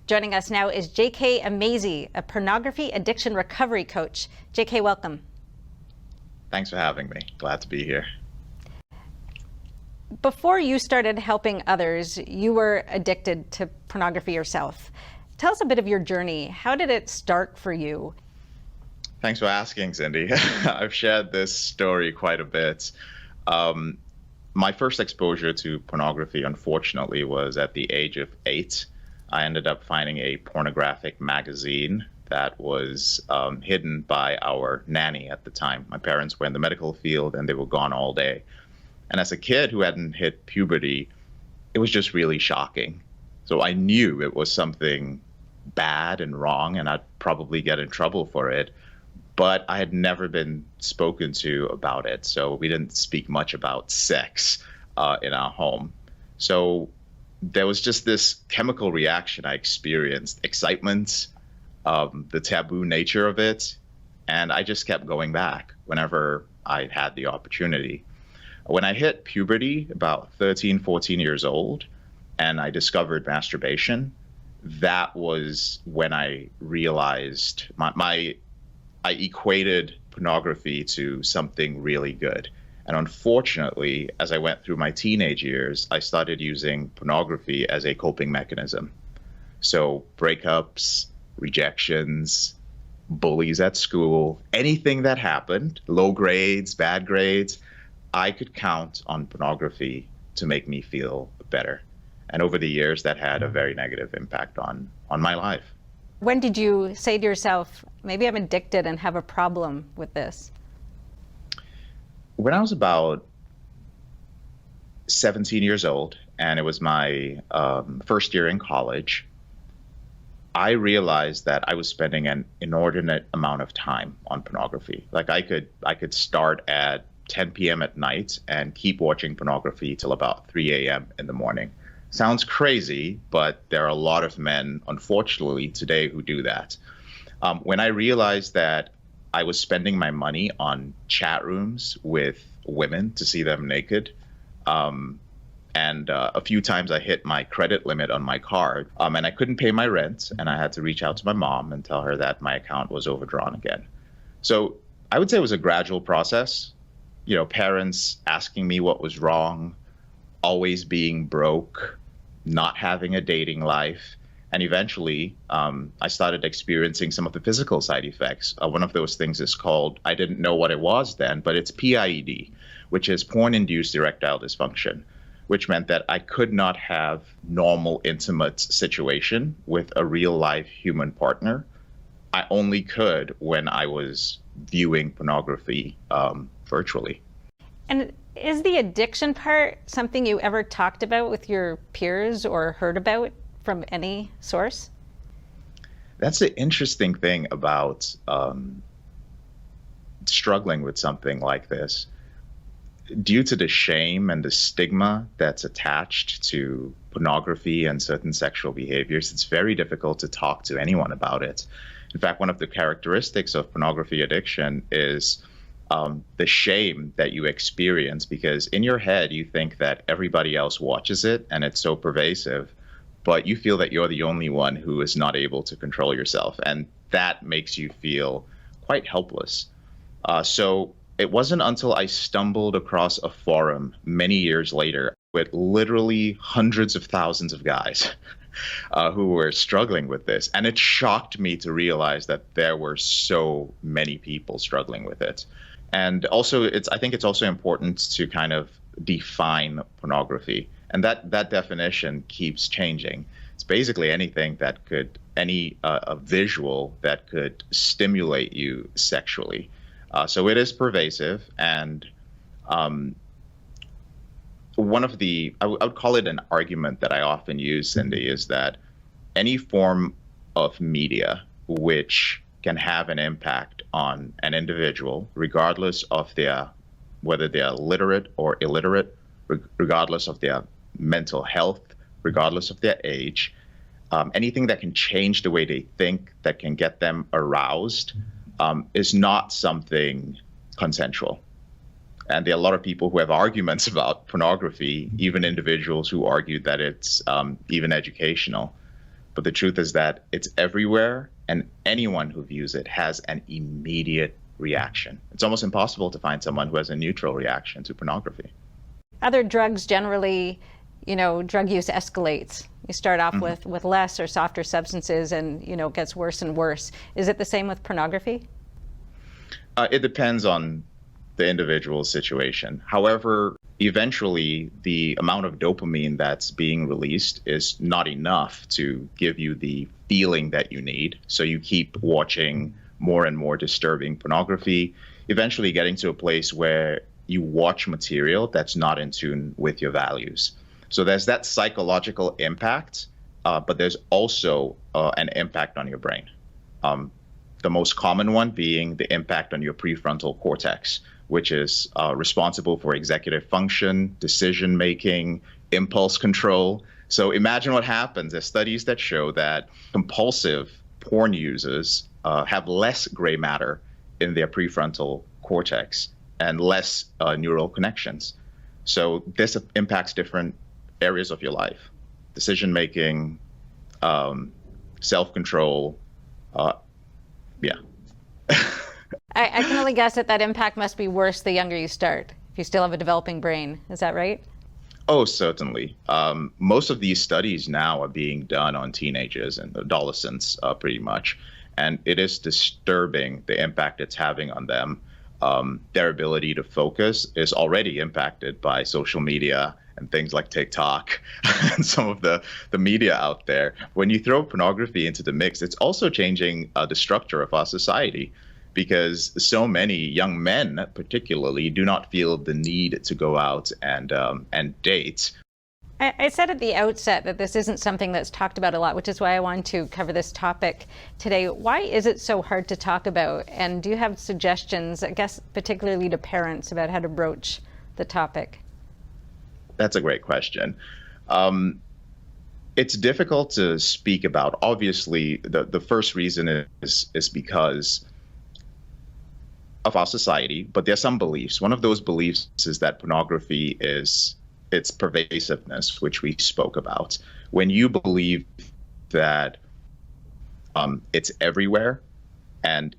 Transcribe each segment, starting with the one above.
Joining us now is J.K. Amazy, a pornography addiction recovery coach. J.K., welcome. Thanks for having me. Glad to be here. Before you started helping others, you were addicted to pornography yourself. Tell us a bit of your journey. How did it start for you? Thanks for asking, Cindy. I've shared this story quite a bit. My first exposure to pornography, unfortunately, was at the age of 8. I ended up finding a pornographic magazine that was hidden by our nanny at the time. My parents were in the medical field and they were gone all day. And as a kid who hadn't hit puberty, it was just really shocking. So I knew it was something bad and wrong, and I'd probably get in trouble for it. But I had never been spoken to about it. So we didn't speak much about sex in our home. So there was just this chemical reaction I experienced, excitement, the taboo nature of it. And I just kept going back whenever I had the opportunity. When I hit puberty, about 13, 14 years old, and I discovered masturbation, that was when I realized I equated pornography to something really good. And unfortunately, as I went through my teenage years, I started using pornography as a coping mechanism. So breakups, rejections, bullies at school, anything that happened, low grades, bad grades, I could count on pornography to make me feel better. And over the years, that had a very negative impact on my life. When did you say to yourself, maybe I'm addicted and have a problem with this? When I was about 17 years old, and it was my first year in college, I realized that I was spending an inordinate amount of time on pornography. Like I could start at 10 p.m. at night and keep watching pornography till about 3 a.m. in the morning. Sounds crazy, but there are a lot of men, unfortunately, today who do that. When I realized that I was spending my money on chat rooms with women to see them naked, and a few times I hit my credit limit on my card, and I couldn't pay my rent, and I had to reach out to my mom and tell her that my account was overdrawn again. So I would say it was a gradual process. You know, parents asking me what was wrong, always being broke, not having a dating life. And eventually, I started experiencing some of the physical side effects. One of those things is called, I didn't know what it was then, but it's PIED, which is porn-induced erectile dysfunction, which meant that I could not have normal, intimate situation with a real-life human partner. I only could when I was viewing pornography virtually. And is the addiction part something you ever talked about with your peers or heard about from any source? That's the interesting thing about struggling with something like this. Due to the shame and the stigma that's attached to pornography and certain sexual behaviors, it's very difficult to talk to anyone about it. In fact, one of the characteristics of pornography addiction is the shame that you experience, because in your head you think that everybody else watches it and it's so pervasive, but you feel that you're the only one who is not able to control yourself, and that makes you feel quite helpless. So it wasn't until I stumbled across a forum many years later with literally hundreds of thousands of guys who were struggling with this, and it shocked me to realize that there were so many people struggling with it. And also, I think it's also important to kind of define pornography. And that definition keeps changing. It's basically anything that could, a visual that could stimulate you sexually. So it is pervasive. And one of I would call it an argument that I often use, Cindy, is that any form of media which can have an impact on an individual, regardless of whether they are literate or illiterate, regardless of their mental health, regardless of their age, anything that can change the way they think, that can get them aroused, is not something consensual. And there are a lot of people who have arguments about pornography, even individuals who argue that it's even educational. But the truth is that it's everywhere, and anyone who views it has an immediate reaction. It's almost impossible to find someone who has a neutral reaction to pornography. Other drugs generally, drug use escalates. You start off with less or softer substances and, it gets worse and worse. Is it the same with pornography? It depends on the individual situation. However, eventually the amount of dopamine that's being released is not enough to give you the feeling that you need. So you keep watching more and more disturbing pornography, eventually getting to a place where you watch material that's not in tune with your values. So there's that psychological impact, but there's also an impact on your brain. The most common one being the impact on your prefrontal cortex, which is responsible for executive function, decision making, impulse control. So imagine what happens. There's studies that show that compulsive porn users have less gray matter in their prefrontal cortex and less neural connections. So this impacts different areas of your life: decision making, self-control. Yeah. I can only guess that impact must be worse the younger you start, if you still have a developing brain. Is that right? Oh, certainly. Most of these studies now are being done on teenagers and adolescents, pretty much. And it is disturbing the impact it's having on them. Their ability to focus is already impacted by social media and things like TikTok and some of the media out there. When you throw pornography into the mix, it's also changing the structure of our society, because so many young men particularly do not feel the need to go out and date. I said at the outset that this isn't something that's talked about a lot, which is why I wanted to cover this topic today. Why is it so hard to talk about? And do you have suggestions, I guess, particularly to parents, about how to broach the topic? That's a great question. It's difficult to speak about. Obviously, the first reason is because of our society, but there's some beliefs. One of those beliefs is that pornography is its pervasiveness, which we spoke about. When you believe that it's everywhere and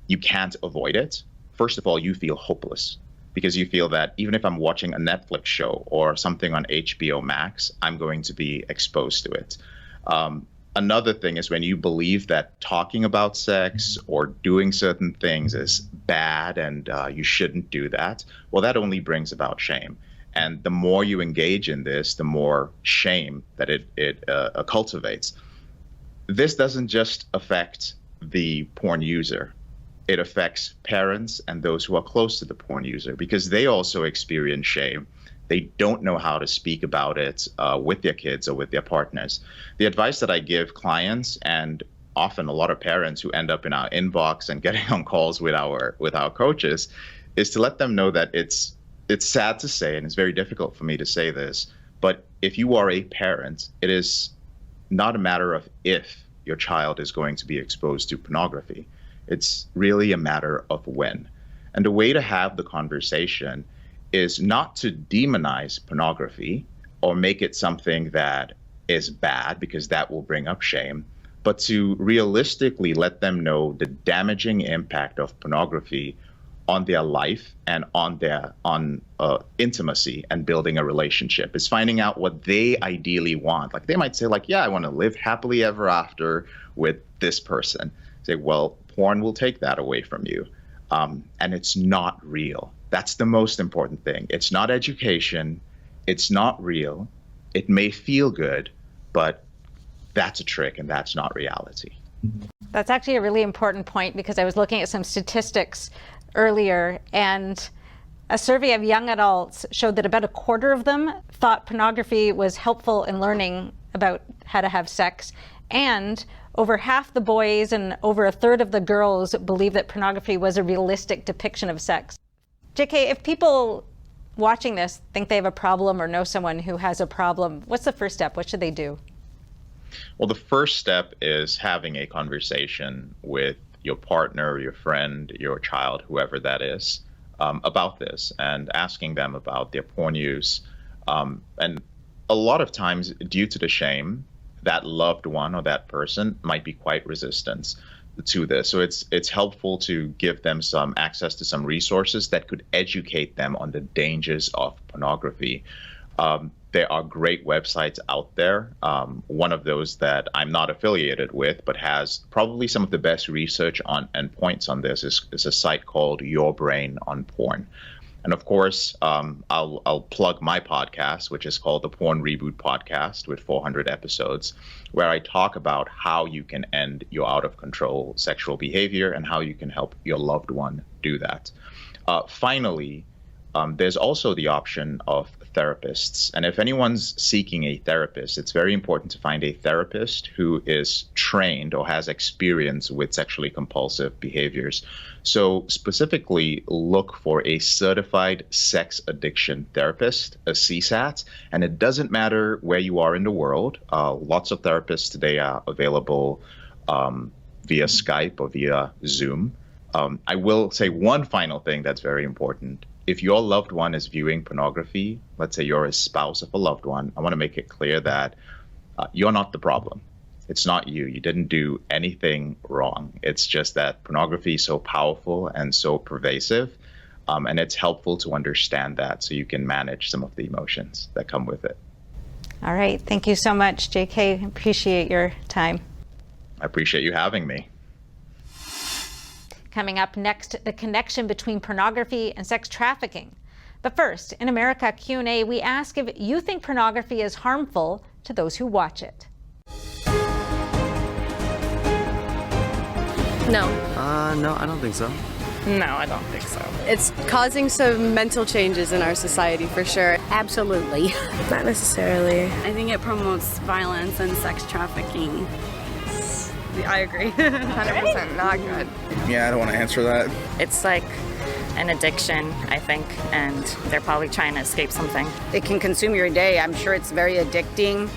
you can't avoid it, first of all, you feel hopeless, because you feel that even if I'm watching a Netflix show or something on HBO Max, I'm going to be exposed to it. Another thing is when you believe that talking about sex or doing certain things is bad and you shouldn't do that, well, that only brings about shame. And the more you engage in this, the more shame that it cultivates. This doesn't just affect the porn user. It affects parents and those who are close to the porn user, because they also experience shame. They don't know how to speak about it with their kids or with their partners. The advice that I give clients, and often a lot of parents who end up in our inbox and getting on calls with our coaches, is to let them know that it's sad to say, and it's very difficult for me to say this, but if you are a parent, it is not a matter of if your child is going to be exposed to pornography. It's really a matter of when. And the way to have the conversation is not to demonize pornography or make it something that is bad, because that will bring up shame, but to realistically let them know the damaging impact of pornography on their life and on intimacy and building a relationship. Is finding out what they ideally want. Like they might say, like, yeah, I want to live happily ever after with this person. Say, well, porn will take that away from you. And it's not real. That's the most important thing. It's not education. It's not real. It may feel good, but that's a trick and that's not reality. That's actually a really important point, because I was looking at some statistics earlier, and a survey of young adults showed that about a quarter of them thought pornography was helpful in learning about how to have sex, and over half the boys and over a third of the girls believe that pornography was a realistic depiction of sex. JK, if people watching this think they have a problem or know someone who has a problem, what's the first step? What should they do? Well, the first step is having a conversation with your partner, your friend, your child, whoever that is, about this, and asking them about their porn use. And a lot of times, due to the shame, that loved one or that person might be quite resistant to this. So it's helpful to give them some access to some resources that could educate them on the dangers of pornography. There are great websites out there. One of those that I'm not affiliated with, but has probably some of the best research on and points on this is a site called Your Brain on Porn. And of course, I'll plug my podcast, which is called the Porn Reboot podcast with 400 episodes, where I talk about how you can end your out of control sexual behavior and how you can help your loved one do that. Finally, there's also the option of therapists. And if anyone's seeking a therapist, it's very important to find a therapist who is trained or has experience with sexually compulsive behaviors. So specifically look for a certified sex addiction therapist, a CSAT, and it doesn't matter where you are in the world. Lots of therapists today are available via Skype or via Zoom. I will say one final thing that's very important. If your loved one is viewing pornography, let's say you're a spouse of a loved one, I want to make it clear that you're not the problem. It's not you. You didn't do anything wrong. It's just that pornography is so powerful and so pervasive, and it's helpful to understand that so you can manage some of the emotions that come with it. All right. Thank you so much, JK. Appreciate your time. I appreciate you having me. Coming up next, the connection between pornography and sex trafficking. But first, in America Q&A, we ask if you think pornography is harmful to those who watch it. No. No, I don't think so. No, I don't think so. It's causing some mental changes in our society for sure. Absolutely. Not necessarily. I think it promotes violence and sex trafficking. I agree. 100% not good. Yeah, I don't want to answer that. It's like an addiction, I think, and they're probably trying to escape something. It can consume your day. I'm sure it's very addicting.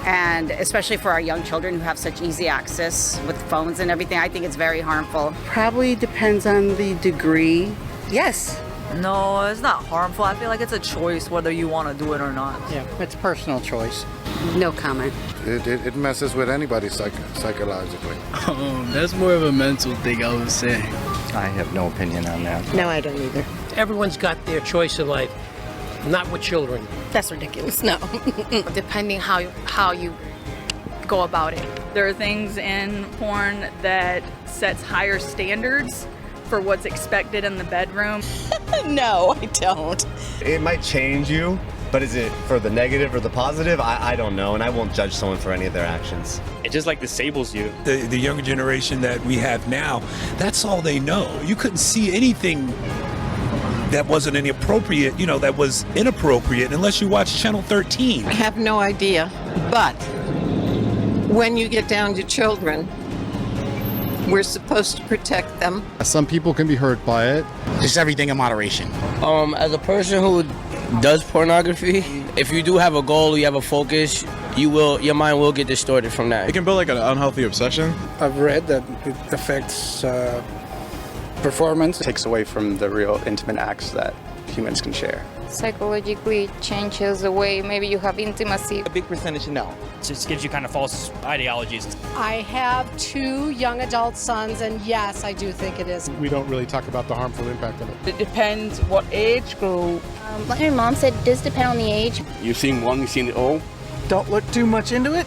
And especially for our young children who have such easy access with phones and everything, I think it's very harmful. Probably depends on the degree. Yes. No, it's not harmful. I feel like it's a choice whether you want to do it or not. Yeah, it's personal choice. No comment. It messes with anybody psychologically. That's more of a mental thing, I would say. I have no opinion on that. No, I don't either. Everyone's got their choice in life, not with children. That's ridiculous. No. Depending how you go about it. There are things in porn that sets higher standards for what's expected in the bedroom. No, I don't. It might change you, but is it for the negative or the positive? I don't know, and I won't judge someone for any of their actions. It just like disables you. The younger generation that we have now, that's all they know. You couldn't see anything that wasn't inappropriate, that was inappropriate unless you watched Channel 13. I have no idea, but when you get down to children, we're supposed to protect them. Some people can be hurt by it. Just everything in moderation. As a person who does pornography, if you do have a goal, you have a focus, your mind will get distorted from that. It can build like an unhealthy obsession. I've read that it affects performance. It takes away from the real intimate acts that humans can share. Psychologically changes the way maybe you have intimacy. A big percentage no. It just gives you kind of false ideologies. I have 2 young adult sons, and yes, I do think it is. We don't really talk about the harmful impact of it. It depends what age group. Like my mom said, it does depend on the age. You've seen one, you've seen it all. Don't look too much into it.